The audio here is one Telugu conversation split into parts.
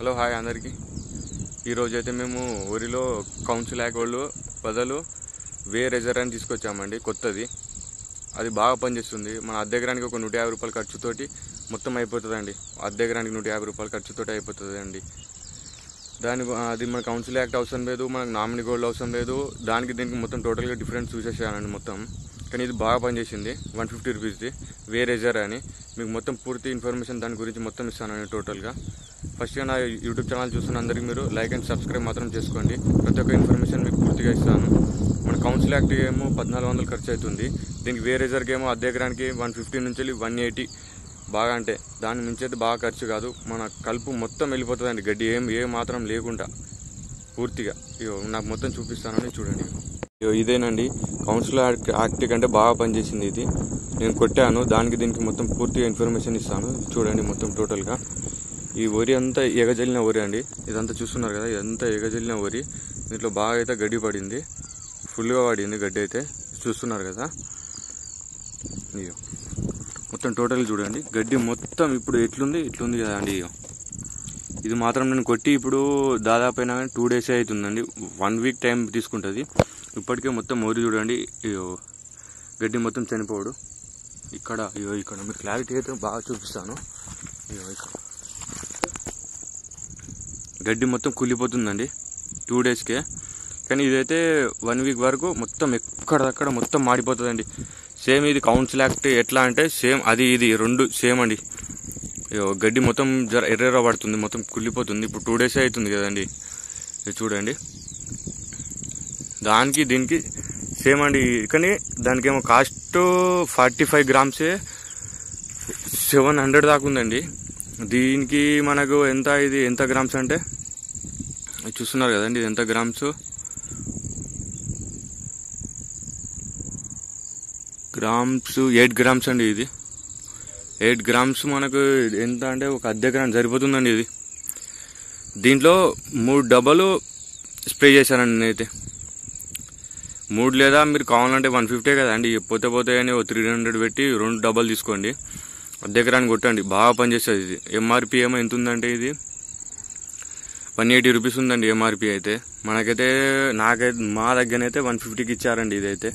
హలో హాయ్ అందరికీ. ఈరోజైతే మేము ఊరిలో కౌన్సిల్ యాక్ వాళ్ళు బదులు వే రెజర్ అని తీసుకొచ్చామండి కొత్తది. అది బాగా పనిచేస్తుంది. మన అద్దె ఎకరానికి ఒక 150 రూపాయల ఖర్చుతోటి మొత్తం అయిపోతుందండి. అద్దె ఎకరానికి 150 రూపాయల ఖర్చుతోటి అయిపోతుంది అండి. అది మన కౌన్సిల్ యాక్ట్ అవసరం లేదు, మనకు నామినీ గోల్డ్ అవసరం లేదు. దీనికి మొత్తం టోటల్గా డిఫరెన్స్ చూసేసానండి మొత్తం. కానీ ఇది బాగా పనిచేసింది. 150 రూపీస్ది వే రెజర్ అని. మీకు మొత్తం పూర్తి ఇన్ఫర్మేషన్ దాని గురించి మొత్తం ఇస్తానండి టోటల్గా. ఫస్ట్గా నా యూట్యూబ్ ఛానల్ చూస్తున్న అందరికీ మీరు లైక్ అండ్ సబ్స్క్రైబ్ మాత్రం చేసుకోండి. ప్రతి ఒక్క ఇన్ఫర్మేషన్ మీకు పూర్తిగా ఇస్తాను. మన కౌన్సిల్ యాక్ట్ ఏమో 1400 ఖర్చు అవుతుంది. దీనికి వే రెజర్కి ఏమో అద్దె ఎకరానికి 150 నుంచి 180 బాగా, అంటే దాని మించి అయితే బాగా ఖర్చు కాదు. మన కలుపు మొత్తం వెళ్ళిపోతుందండి, గడ్డి ఏ మాత్రం లేకుండా పూర్తిగా. నాకు మొత్తం చూపిస్తానని చూడండి. ఇదేనండి కౌన్సిల్ యాక్ట్ కంటే బాగా పనిచేసింది ఇది. నేను కొట్టాను, దీనికి మొత్తం పూర్తిగా ఇన్ఫర్మేషన్ ఇస్తాను చూడండి. మొత్తం టోటల్గా ఈ వరి అంతా ఎగజల్లిన వరి అండి. ఇదంతా చూస్తున్నారు కదా, ఇదంతా ఎగజల్లిన వరి. దీంట్లో బాగా అయితే గడ్డి పడింది, ఫుల్గా పడింది గడ్డి అయితే చూస్తున్నారు కదా. మొత్తం టోటల్ చూడండి, గడ్డి మొత్తం ఇప్పుడు ఇట్లుంది కదా అండి. ఇది మాత్రం నేను కొట్టి ఇప్పుడు దాదాపు అయినా 2 days అవుతుందండి. 1 week టైం తీసుకుంటుంది. ఇప్పటికే మొత్తం వరి చూడండి, గడ్డి మొత్తం చనిపోడు. ఇక్కడ మీకు క్లారిటీ అయితే బాగా చూపిస్తాను. ఇక్కడ గడ్డి మొత్తం కుళ్ళిపోతుందండి 2 daysకే. కానీ ఇదైతే 1 week వరకు మొత్తం ఎక్కడక్కడ మొత్తం మాడిపోతుందండి. సేమ్ ఇది కౌన్సిల్ యాక్ట్ ఎట్లా అంటే సేమ్ ఇది రెండు సేమ్ అండి. గడ్డి మొత్తం ఎర్ర పడుతుంది, మొత్తం కుళ్ళిపోతుంది. ఇప్పుడు 2 days అవుతుంది కదండి. ఇది చూడండి, దీనికి సేమ్ అండి. కానీ దానికేమో కాస్ట్ 45 grams 700 దాకా ఉందండి. దీనికి మనకు ఎంత గ్రామ్స్ అంటే చూస్తున్నారు కదండి. ఇది ఎంత గ్రామ్స్ 8 grams అండి. ఇది 8 grams మనకు ఎంత అంటే ఒక అద్దె ఎకరానికి సరిపోతుందండి. ఇది దీంట్లో 3 డబ్బాలు స్ప్రే చేశానండి నేనైతే. 3 లేదా మీరు కావాలంటే 150 కదండి. పోతే అని 300 పెట్టి 2 డబ్బాలు తీసుకోండి. అద్దె ఎకరానికి కొట్టండి, బాగా పనిచేస్తుంది ఇది. ఎంఆర్పి ఏమో ఎంత ఉందంటే ఇది 180 రూపీస్ ఉందండి ఎంఆర్పి అయితే. మా దగ్గరనైతే 150కి ఇచ్చారండి. ఇదైతే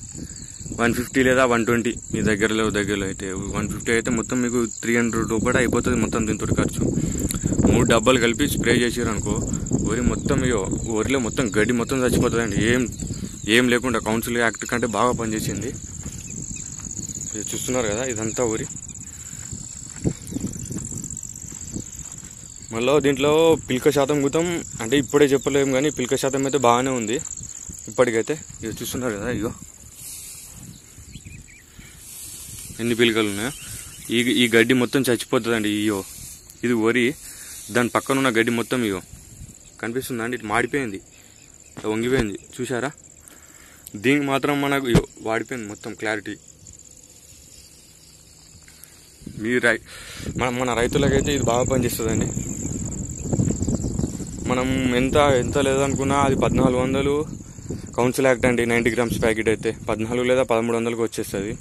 150 లేదా 120 మీ దగ్గరలో అయితే 150 అయితే మొత్తం మీకు 300 రూపాయలు అయిపోతుంది మొత్తం దీంతో ఖర్చు. 3 డబ్బాలు కలిపి స్ప్రే చేసారు అనుకో, వరిలో మొత్తం గడ్డి మొత్తం చచ్చిపోతుందండి. ఏం లేకుండా కౌన్సిల్ యాక్ట్ కంటే బాగా పనిచేసింది. ఇది చూస్తున్నారు కదా, ఇదంతా వరి. మళ్ళీ దీంట్లో పిల్క శాతం గుతం అంటే ఇప్పుడే చెప్పలేము, కానీ పిల్క శాతం అయితే బాగానే ఉంది ఇప్పటికైతే. ఇది చూస్తున్నారు కదా, ఎన్ని పిల్కలు ఉన్నాయో. ఈ గడ్డి మొత్తం చచ్చిపోతుందండి. ఇది వరి, దాని పక్కన ఉన్న గడ్డి మొత్తం కనిపిస్తుందా అండి, మాడిపోయింది, వంగిపోయింది చూసారా. దీనికి మాత్రం మనకు వాడిపోయింది మొత్తం క్లారిటీ. మన రైతులకైతే ఇది బాగా పనిచేస్తుందండి. మనం ఎంత లేదనుకున్నా అది 1400 కౌన్సిల్ యాక్ట్ అండి. 90 grams ప్యాకెట్ అయితే 14 లేదా 1300కి వచ్చేస్తుంది.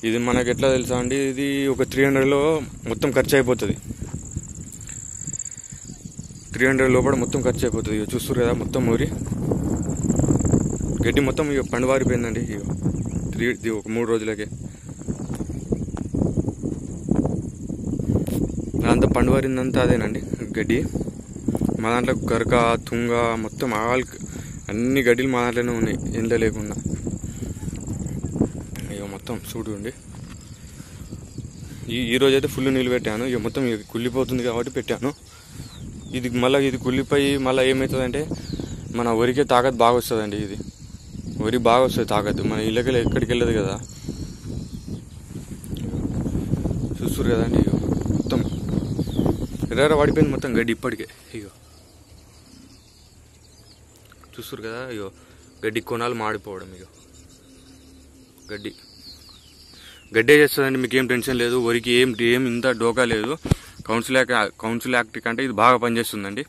ఇది మనకు ఎట్లా తెలుసా అండి, ఇది ఒక 300లో మొత్తం ఖర్చు అయిపోతుంది. 300 లోపల మొత్తం ఖర్చు అయిపోతుంది. చూస్తారు కదా మొత్తం ఊరి గడ్డి మొత్తం పండువారిపోయిందండి. ఒక 3 రోజులకే అంతా పండువారిందంతా అదేనండి గడ్డి. మా దాంట్లో గరక, తుంగ మొత్తం అన్ని గడ్డీలు మా దాంట్లోనే ఉన్నాయి, ఎండ లేకుండా. మొత్తం చూడండి. ఈరోజు అయితే ఫుల్ నీళ్ళు పెట్టాను. మొత్తం కుళ్ళిపోతుంది కాబట్టి పెట్టాను. ఇది కుళ్ళిపోయి మళ్ళీ ఏమవుతుందంటే మన వరికే తాకత్ బాగా వస్తుందండి. ఇది వరి బాగా వస్తుంది తాకత్, మన ఇళ్ళకి ఎక్కడికి వెళ్ళదు కదా. చూస్తారు కదండి, మొత్తం ఎర్ర పడిపోయింది మొత్తం గడ్డి ఇప్పటికే. చూస్తారు కదా, గడ్డి కొనాలు మాడిపోవడం. గడ్డే చేస్తుందండి, మీకేం టెన్షన్ లేదు. వరికి ఏం ఇంత డోకా లేదు. కౌన్సిల్ యాక్ట్ కంటే ఇది బాగా పనిచేస్తుందండి.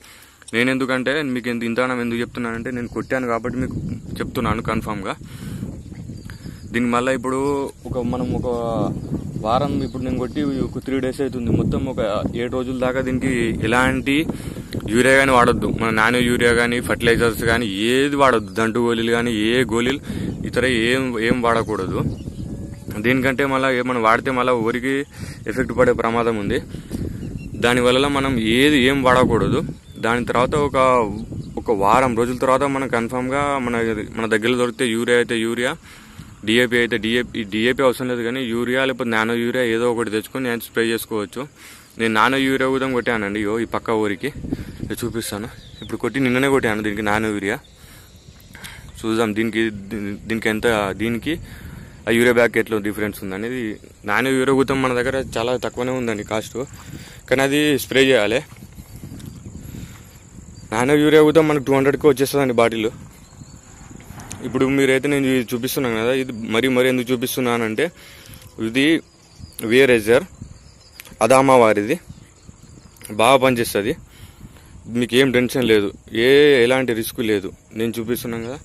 నేను ఎందుకంటే మీకు ఇంతగానం ఎందుకు చెప్తున్నానంటే, నేను కొట్టాను కాబట్టి మీకు చెప్తున్నాను కన్ఫామ్గా. దీనికి మళ్ళీ ఇప్పుడు మనం ఒక వారం, ఇప్పుడు నేను కొట్టి ఒక 3 days అవుతుంది. మొత్తం ఒక 7 రోజుల దాకా దీనికి ఎలాంటి యూరియా కానీ వాడొద్దు, మన నానో యూరియా కానీ ఫర్టిలైజర్స్ కానీ ఏది వాడొద్దు, దంటు గోళీలు కానీ ఏ గోళీలు ఇతర ఏం వాడకూడదు. దీనికంటే మళ్ళీ మనం వాడితే మళ్ళీ ఊరికి ఎఫెక్ట్ పడే ప్రమాదం ఉంది. దానివల్ల మనం ఏం వాడకూడదు. దాని తర్వాత ఒక వారం రోజుల తర్వాత మనం కన్ఫామ్గా మన దగ్గర దొరికితే యూరియా అయితే యూరియా, డిఏపి అయితే డిఏపి అవసరం లేదు కానీ యూరియా లేకపోతే నానో యూరియా ఏదో ఒకటి తెచ్చుకొని నేను స్ప్రే చేసుకోవచ్చు. నేను నానో యూరియా కూడా కొట్టానండి. ఈ పక్క ఊరికి చూపిస్తాను. ఇప్పుడు కొట్టి నిన్ననే కొట్టాను దీనికి నానో యూరియా. చూద్దాం దీనికి ఎంత, దీనికి ఆ యూరియా బ్యాగ్ ఎట్లా డిఫరెన్స్ ఉందనేది. నానో యూరియా కూడా మన దగ్గర చాలా తక్కువనే ఉందండి కాస్ట్, కానీ అది స్ప్రే చేయాలి. నానో యూరియా కూడా మనకు 200కి వచ్చేస్తుందండి బాటిల్. ఇప్పుడు మీరైతే నేను చూపిస్తున్నాను కదా, ఇది మరీ ఎందుకు చూపిస్తున్నానంటే ఇది వేరెజర్ అదామా వారిది, బాగా పనిచేస్తుంది. మీకు ఏం టెన్షన్ లేదు, ఎలాంటి రిస్క్ లేదు. నేను చూపిస్తున్నాను కదా,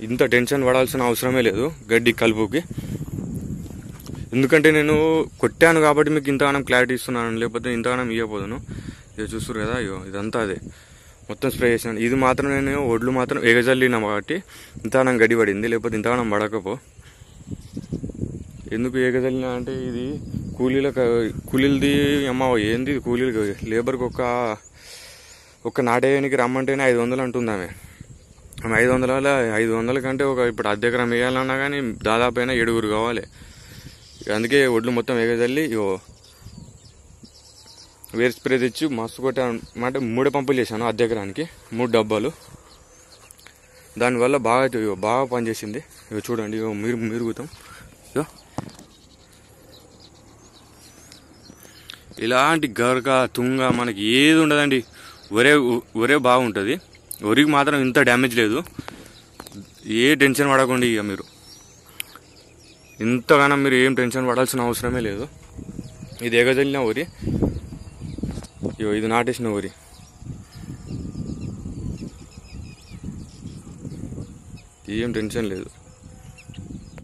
ఇంత టెన్షన్ పడాల్సిన అవసరమే లేదు గడ్డి కలుపుకి. ఎందుకంటే నేను కొట్టాను కాబట్టి మీకు ఇంతగానం క్లారిటీ ఇస్తున్నాను, లేకపోతే ఇంతగానం ఇవ్వకపోదును. ఇది చూస్తారు కదా, ఇదంతా అదే మొత్తం స్ప్రే చేసినాను. ఇది మాత్రం నేను ఒడ్లు మాత్రం ఎగజల్లినా కాబట్టి ఇంతగానం గడ్డి పడింది, లేకపోతే ఇంతగానం పడకపో. ఎందుకు ఎగజల్లినా అంటే ఇది కూలీలది అమ్మ ఏంది, కూలీలు లేబర్కి ఒక నాటేయడానికి రమ్మంటేనే 500 అంటుంది ఆమె. 500 కంటే ఇప్పుడు అర్ధ ఎకరం వేయాలన్నా కానీ దాదాపు అయినా 7 కావాలి. అందుకే ఒడ్లు మొత్తం ఎగజల్లి వేరు స్ప్రే తెచ్చి మస్తు కొట్టాను. అంటే 3 పంపులు చేశాను అర్ధ ఎకరానికి, 3 డబ్బాలు. దానివల్ల బాగా పనిచేసింది. చూడండి, మిరుగుతాం. ఇలాంటి గరక తుంగ మనకి ఏది ఉండదండి. ఒరే బాగుంటుంది. వరికి మాత్రం ఇంత డ్యామేజ్ లేదు. ఏ టెన్షన్ పడకండి. ఇక మీరు ఇంతగానో మీరు ఏం టెన్షన్ పడాల్సిన అవసరమే లేదు. ఇది ఎగజల్లిన వరి, ఇది నాటేసిన వరి. ఏం టెన్షన్ లేదు.